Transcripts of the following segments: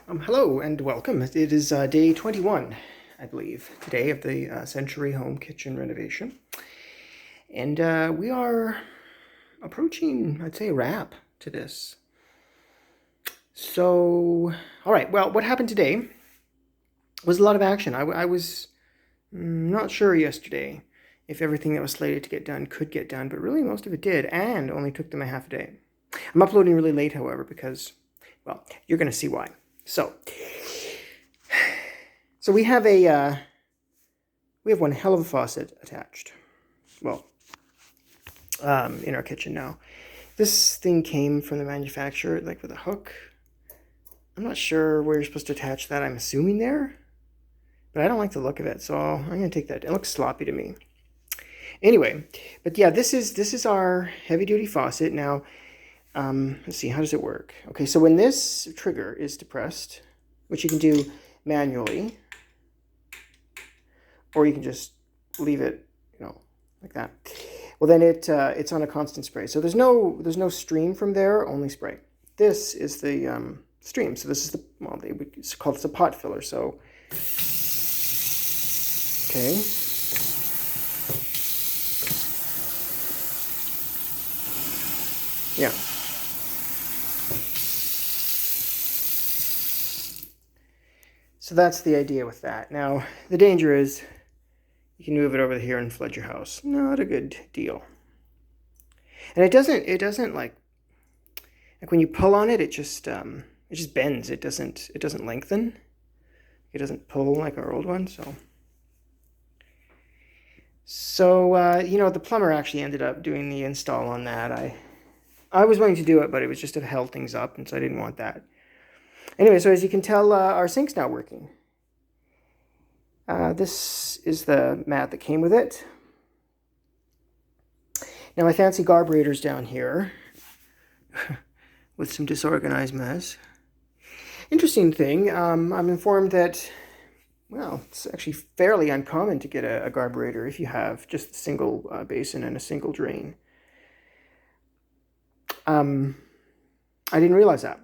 Hello and welcome. It is day 21, I believe, today of the Century Home Kitchen renovation. And we are approaching, I'd say, a wrap to this. So, all right, well, what happened today was a lot of action. I was not sure yesterday if everything that was slated to get done could get done, but really most of it did, and only took them a half a day. I'm uploading really late, however, because, well, you're going to see why. So we have one hell of a faucet attached. Well, in our kitchen now. This thing came from the manufacturer, like with a hook. I'm not sure where you're supposed to attach that. I'm assuming there, but I don't like the look of it, so I'm gonna take that. It looks sloppy to me. Anyway, but yeah, this is our heavy-duty faucet. Now, let's see, how does it work? Okay, so when this trigger is depressed, which you can do manually, or you can just leave it, like that. Well, then it's on a constant spray. So there's no stream from there, only spray. This is the stream. So this is it's called a pot filler. So okay. Yeah. So that's the idea with that. Now, the danger is you can move it over here and flood your house. Not a good deal. And it doesn't like when you pull on it, it just bends. It doesn't lengthen. It doesn't pull like our old one. So the plumber actually ended up doing the install on that. I was willing to do it, but it was just to held things up, and so I didn't want that. Anyway, so as you can tell, our sink's now working. This is the mat that came with it. Now my fancy carburetor's down here with some disorganized mess. Interesting thing, I'm informed that, well, it's actually fairly uncommon to get a carburetor if you have just a single basin and a single drain. I didn't realize that.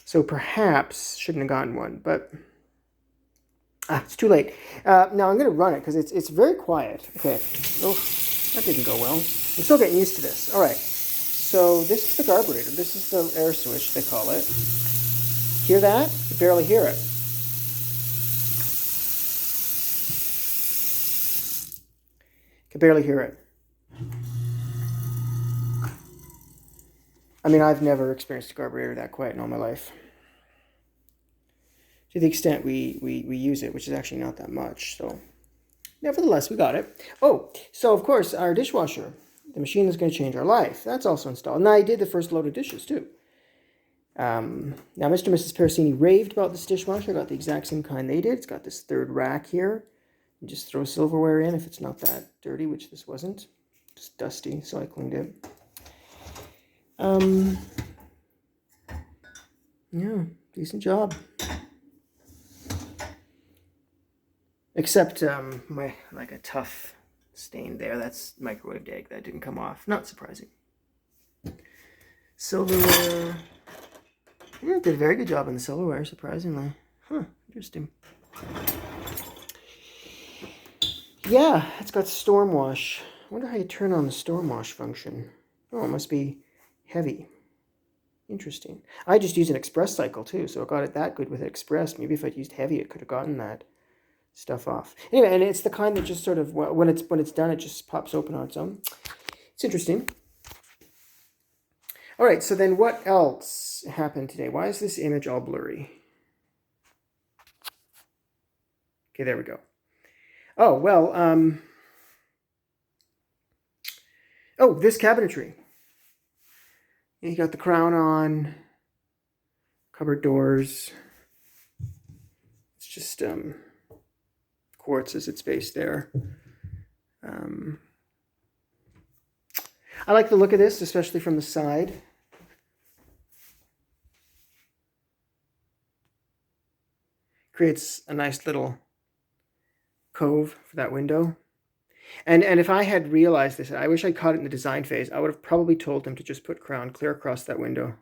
So perhaps shouldn't have gotten one, but it's too late. Now I'm going to run it because it's very quiet. Okay. Oh, that didn't go well. I'm still getting used to this. All right. So this is the carburetor. This is the air switch, they call it. Hear that? You barely hear it. Can barely hear it. I mean, I've never experienced a carburetor that quiet in all my life. To the extent we use it, which is actually not that much. So, nevertheless, we got it. Oh, so of course, our dishwasher, the machine that's going to change our life, that's also installed. And I did the first load of dishes, too. Now, Mr. and Mrs. Parasini raved about this dishwasher. I got the exact same kind they did. It's got this third rack here. You just throw silverware in if it's not that dirty, which this wasn't. Just dusty, so I cleaned it. Yeah, decent job. Except a tough stain there. That's microwaved egg. That didn't come off. Not surprising. Silverware. Yeah, did a very good job on the silverware, surprisingly. Huh, interesting. Yeah, it's got storm wash. I wonder how you turn on the storm wash function. Oh, it must be heavy. Interesting. I just used an express cycle too, so it got it that good with express. Maybe if I'd used heavy, it could have gotten that stuff off. Anyway, and it's the kind that just sort of, when it's done, it just pops open on its own. It's interesting. All right, so then what else happened today? Why is this image all blurry? Okay, there we go. Oh, well, this cabinetry. You got the crown on, cupboard doors. It's just quartz as its base there. I like the look of this, especially from the side. Creates a nice little cove for that window. And if I had realized this, I wish I caught it in the design phase, I would have probably told them to just put crown clear across that window.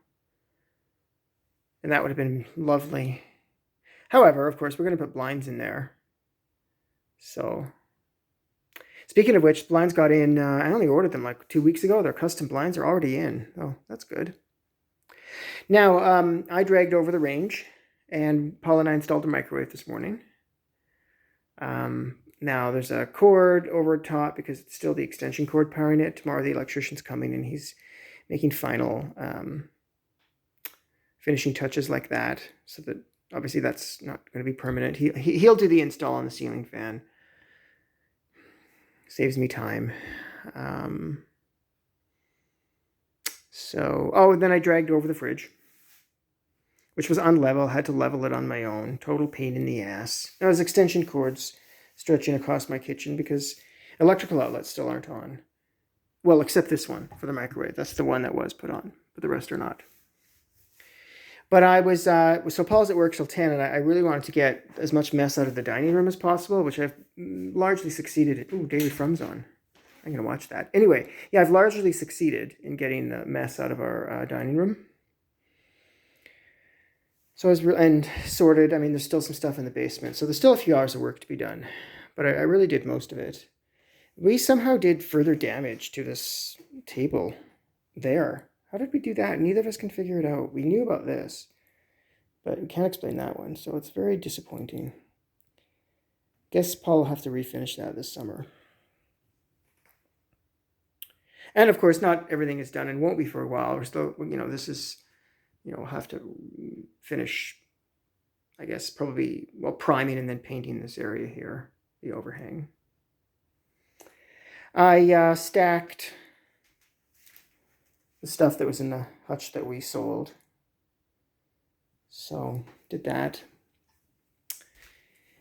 And that would have been lovely. However, of course, we're going to put blinds in there. So, speaking of which, blinds got in. I only ordered them like 2 weeks ago. Their custom blinds are already in. Oh, that's good. Now, I dragged over the range, and Paul and I installed a microwave this morning. Now, there's a cord over top because it's still the extension cord powering it. Tomorrow, the electrician's coming, and he's making final finishing touches like that, so that obviously that's not going to be permanent. He'll do the install on the ceiling fan. Saves me time. Then I dragged over the fridge, which was unlevel. Had to level it on my own. Total pain in the ass. Now, there's extension cords stretching across my kitchen because electrical outlets still aren't on. Well, except this one for the microwave. That's the one that was put on, but the rest are not. But I was, so Paul's at work till 10, and I really wanted to get as much mess out of the dining room as possible, which I've largely succeeded in. Ooh, Day-21's on. I'm going to watch that. Anyway, yeah, I've largely succeeded in getting the mess out of our dining room. So I was, and sorted. I mean, there's still some stuff in the basement, so there's still a few hours of work to be done. But I really did most of it. We somehow did further damage to this table there. How did we do that? Neither of us can figure it out. We knew about this, but we can't explain that one, so it's very disappointing. Guess Paul will have to refinish that this summer. And of course, not everything is done and won't be for a while. We're still, this is, we'll have to finish, I guess, probably, priming and then painting this area here, the overhang. I stacked the stuff that was in the hutch that we sold. So, did that.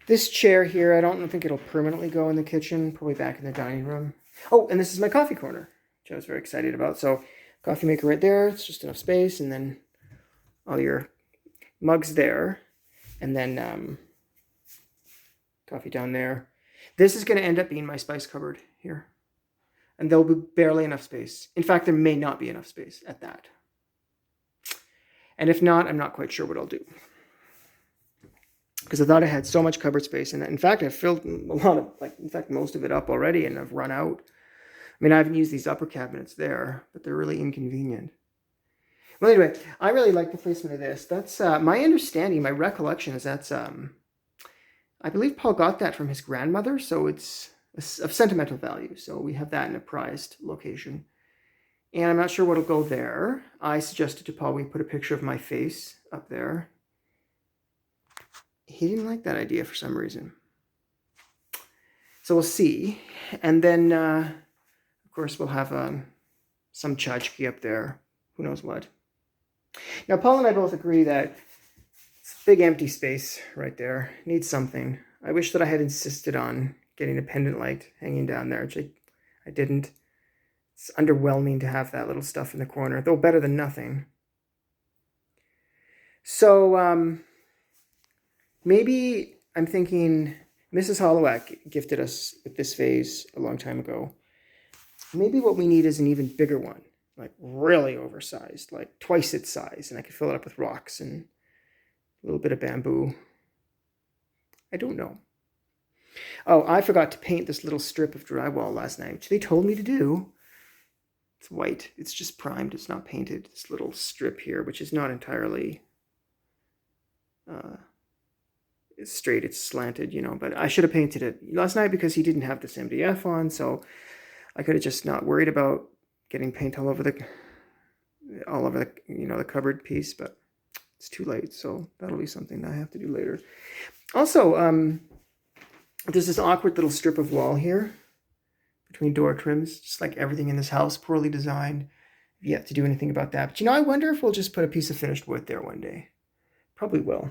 This chair here, I don't think it'll permanently go in the kitchen, probably back in the dining room. Oh, and this is my coffee corner, which I was very excited about. So, coffee maker right there, it's just enough space, and then all your mugs there, and then coffee down there. This is going to end up being my spice cupboard here. And there'll be barely enough space. In fact, there may not be enough space at that. And if not, I'm not quite sure what I'll do. Because I thought I had so much cupboard space. And in fact, I've filled a lot of, most of it up already, and I've run out. I mean, I haven't used these upper cabinets there, but they're really inconvenient. Well, anyway, I really like the placement of this. That's my understanding, my recollection is that's, I believe Paul got that from his grandmother, so it's of sentimental value. So we have that in a prized location. And I'm not sure what'll go there. I suggested to Paul we put a picture of my face up there. He didn't like that idea for some reason. So we'll see. And then, of course, we'll have some tchotchke up there. Who knows what. Now, Paul and I both agree that it's a big empty space right there. Needs something. I wish that I had insisted on getting a pendant light hanging down there, which I didn't. It's underwhelming to have that little stuff in the corner, though better than nothing. So, maybe I'm thinking Mrs. Hollowak gifted us with this vase a long time ago. Maybe what we need is an even bigger one, like really oversized, like twice its size, and I could fill it up with rocks and a little bit of bamboo. I don't know. Oh, I forgot to paint this little strip of drywall last night, which they told me to do. It's white. It's just primed. It's not painted. This little strip here, which is not entirely it's straight. It's slanted, but I should have painted it last night because he didn't have this MDF on, so I could have just not worried about getting paint all over the the cupboard piece, but it's too late, so that'll be something I have to do later. Also, there's this awkward little strip of wall here between door trims, just like everything in this house, poorly designed. Yet to do anything about that. But I wonder if we'll just put a piece of finished wood there one day. Probably will.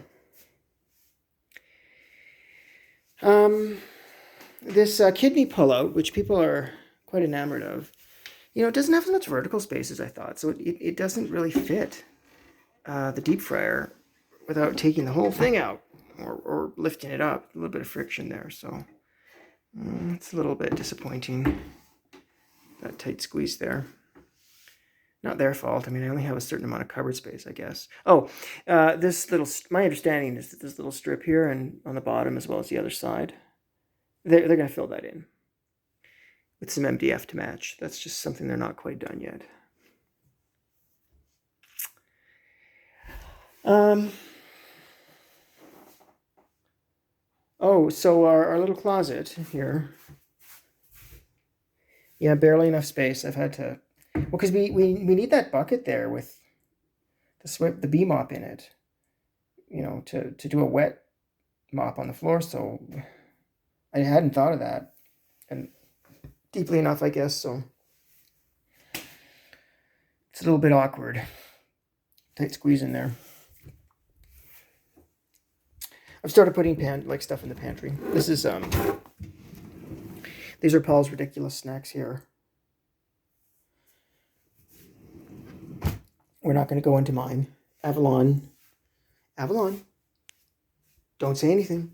This kidney pullout, which people are quite enamored of, it doesn't have as much vertical space as I thought, so it doesn't really fit the deep fryer without taking the whole thing out or lifting it up. A little bit of friction there, so it's a little bit disappointing, that tight squeeze there. Not their fault. I mean, I only have a certain amount of cupboard space, I guess. Oh, my understanding is that this little strip here and on the bottom as well as the other side, they're going to fill that in with some MDF to match. That's just something they're not quite done yet. Oh, so our little closet here. Yeah, barely enough space. I've had to, well, because we need that bucket there with the bee mop in it, you know, to do a wet mop on the floor. So I hadn't thought of that, and deeply enough, I guess. So it's a little bit awkward. Tight squeeze in there. I've started putting stuff in the pantry. This is these are Paul's ridiculous snacks here. We're not going to go into mine. Avalon. Don't say anything.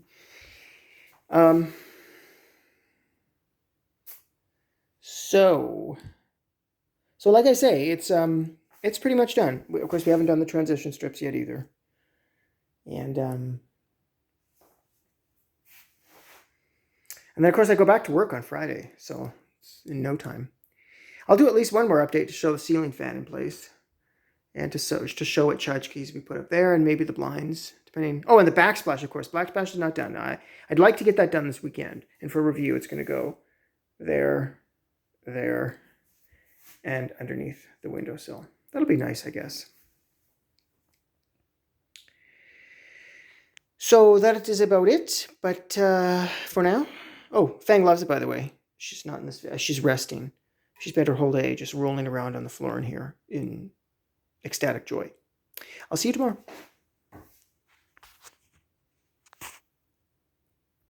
So like I say, it's pretty much done. Of course, we haven't done the transition strips yet either. And then, of course, I go back to work on Friday, so it's in no time. I'll do at least one more update to show the ceiling fan in place, and to show what tchotchkes we put up there, and maybe the blinds, depending. Oh, and the backsplash, of course. Backsplash is not done. I'd like to get that done this weekend, and for review, it's going to go there, and underneath the windowsill. That'll be nice, I guess. So that is about it, but for now... Oh, Fang loves it, by the way. She's not in this... She's resting. She's spent her whole day just rolling around on the floor in here in ecstatic joy. I'll see you tomorrow.